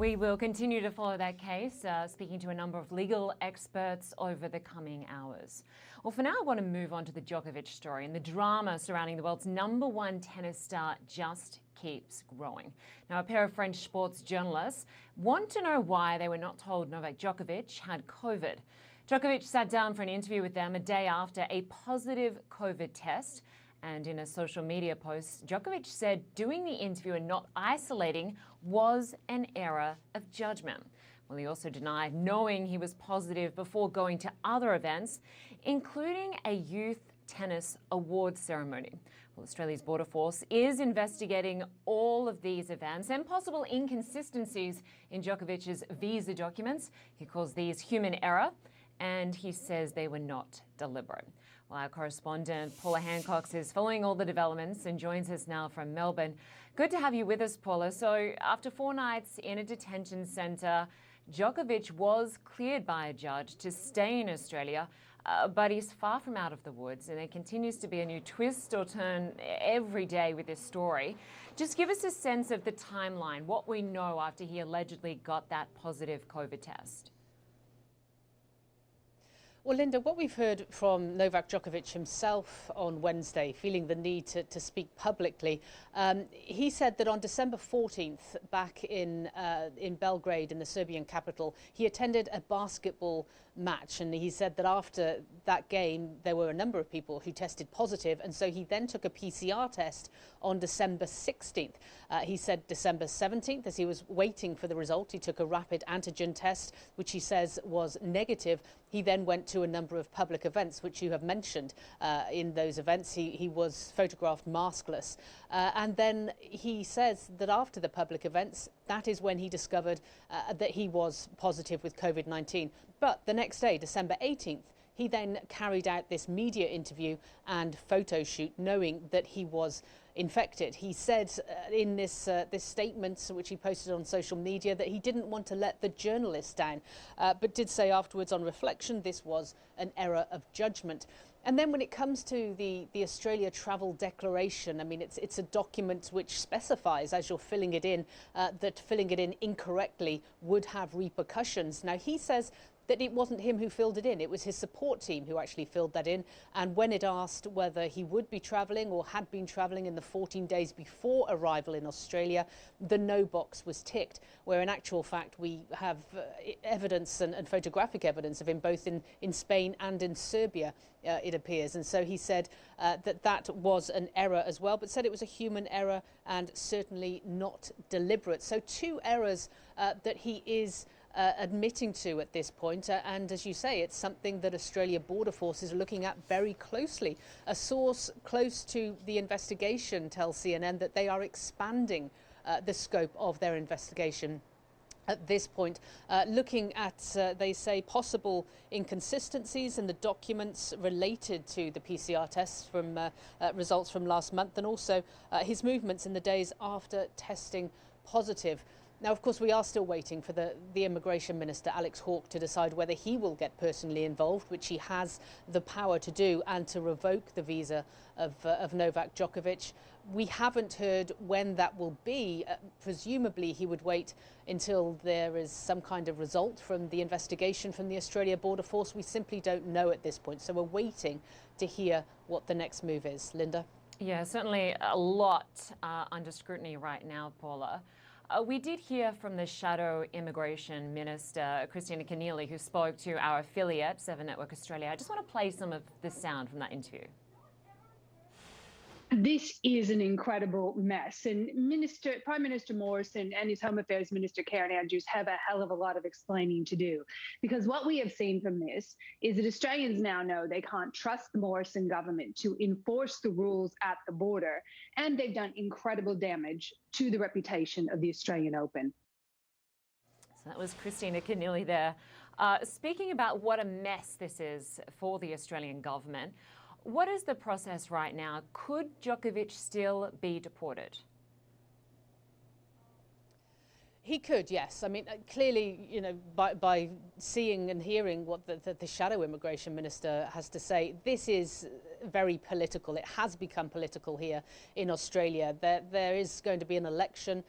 We will continue to follow that case, speaking to a number of legal experts over the coming hours. Well, for now, I want to move on to the Djokovic story, and the drama surrounding the world's #1 tennis star just keeps growing. Now, a pair of French sports journalists want to know why they were not told Novak Djokovic had COVID. Djokovic sat down for an interview with them a day after a positive COVID test. And in a social media post, Djokovic said doing the interview and not isolating was an error of judgment. Well, he also denied knowing he was positive before going to other events, including a youth tennis awards ceremony. Well, Australia's Border Force is investigating all of these events and possible inconsistencies in Djokovic's visa documents. He calls these human error, and he says they were not deliberate. Well, our correspondent Paula Hancocks is following all the developments and joins us now from Melbourne. Good to have you with us, Paula. So after 4 nights in a detention centre, Djokovic was cleared by a judge to stay in Australia, but he's far from out of the woods, and there continues to be a new twist or turn every day with this story. Just give us a sense of the timeline, what we know after he allegedly got that positive COVID test. Well, Lynda, what we've heard from Novak Djokovic himself on Wednesday, feeling the need to speak publicly, he said that on December 14th, back in Belgrade, in the Serbian capital, he attended a basketball match, and he said that after that game there were a number of people who tested positive, and so he then took a PCR test on December 16th. He said December 17th, as he was waiting for the result, he took a rapid antigen test, which he says was negative. He then went to a number of public events, which you have mentioned. In those events, he was photographed maskless. And then he says that after the public events, that is when he discovered that he was positive with COVID-19. But the next day, December 18th, he then carried out this media interview and photo shoot, knowing that he was infected. He said in this statement, which he posted on social media, that he didn't want to let the journalists down, but did say afterwards, on reflection, this was an error of judgment. And then when it comes to the Australia Travel Declaration, I mean, it's a document which specifies, as you're filling it in, that filling it in incorrectly would have repercussions. Now, he says that it wasn't him who filled it in. It was his support team who actually filled that in. And when it asked whether he would be travelling or had been travelling in the 14 days before arrival in Australia, the no box was ticked, where in actual fact we have evidence and photographic evidence of him both in Spain and in Serbia, it appears. And so he said that was an error as well, but said it was a human error and certainly not deliberate. So 2 errors that he is admitting to at this point, and as you say, it's something that Australia Border Force is looking at very closely. A source close to the investigation tells CNN that they are expanding the scope of their investigation at this point, looking at, they say, possible inconsistencies in the documents related to the PCR tests from results from last month, and also his movements in the days after testing positive. Now, of course, we are still waiting for the Immigration Minister, Alex Hawke, to decide whether he will get personally involved, which he has the power to do, and to revoke the visa of Novak Djokovic. We haven't heard when that will be. Presumably, he would wait until there is some kind of result from the investigation from the Australia Border Force. We simply don't know at this point. So we're waiting to hear what the next move is. Lynda? Yeah, certainly a lot under scrutiny right now, Paula. We did hear from the Shadow Immigration Minister, Christina Keneally, who spoke to our affiliate, 7 Network Australia. I just want to play some of the sound from that interview. This is an incredible mess, and Prime Minister Morrison and his Home Affairs Minister Karen Andrews have a hell of a lot of explaining to do, because what we have seen from this is that Australians now know they can't trust the Morrison government to enforce the rules at the border, and they've done incredible damage to the reputation of the Australian Open. So that was Christina Keneally there. Speaking about what a mess this is for the Australian government, what is the process right now? Could Djokovic still be deported? He could, yes. I mean, clearly, you know, by seeing and hearing what the Shadow Immigration Minister has to say, this is very political. It has become political here in Australia. There is going to be an election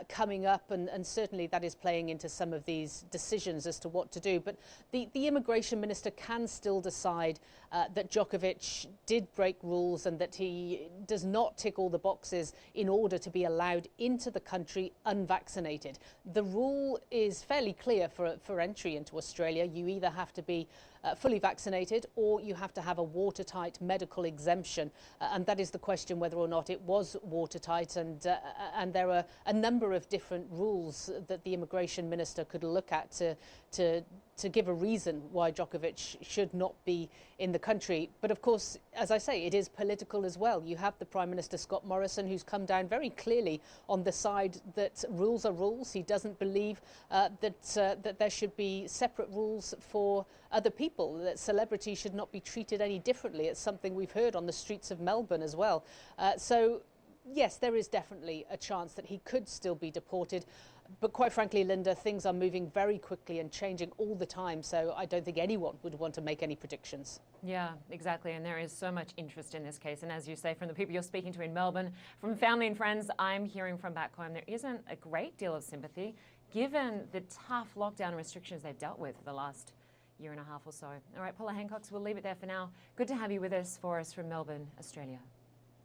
coming up, and certainly that is playing into some of these decisions as to what to do. But the immigration minister can still decide that Djokovic did break rules and that he does not tick all the boxes in order to be allowed into the country unvaccinated. The rule is fairly clear for entry into Australia. You either have to be fully vaccinated or you have to have a watertight medical exemption, and that is the question whether or not it was watertight, and there are a number of different rules that the immigration minister could look at to give a reason why Djokovic should not be in the country. But of course, as I say, it is political as well. You have the Prime Minister Scott Morrison, who's come down very clearly on the side that rules are rules. He doesn't believe that there should be separate rules for other people, that celebrities should not be treated any differently. It's something we've heard on the streets of Melbourne as well. So yes, there is definitely a chance that he could still be deported. But quite frankly, Lynda, things are moving very quickly and changing all the time. So I don't think anyone would want to make any predictions. Yeah, exactly. And there is so much interest in this case. And as you say, from the people you're speaking to in Melbourne, from family and friends I'm hearing from back home, there isn't a great deal of sympathy given the tough lockdown restrictions they've dealt with for the last year and a half or so. All right, Paula Hancocks, we'll leave it there for now. Good to have you with us from Melbourne, Australia.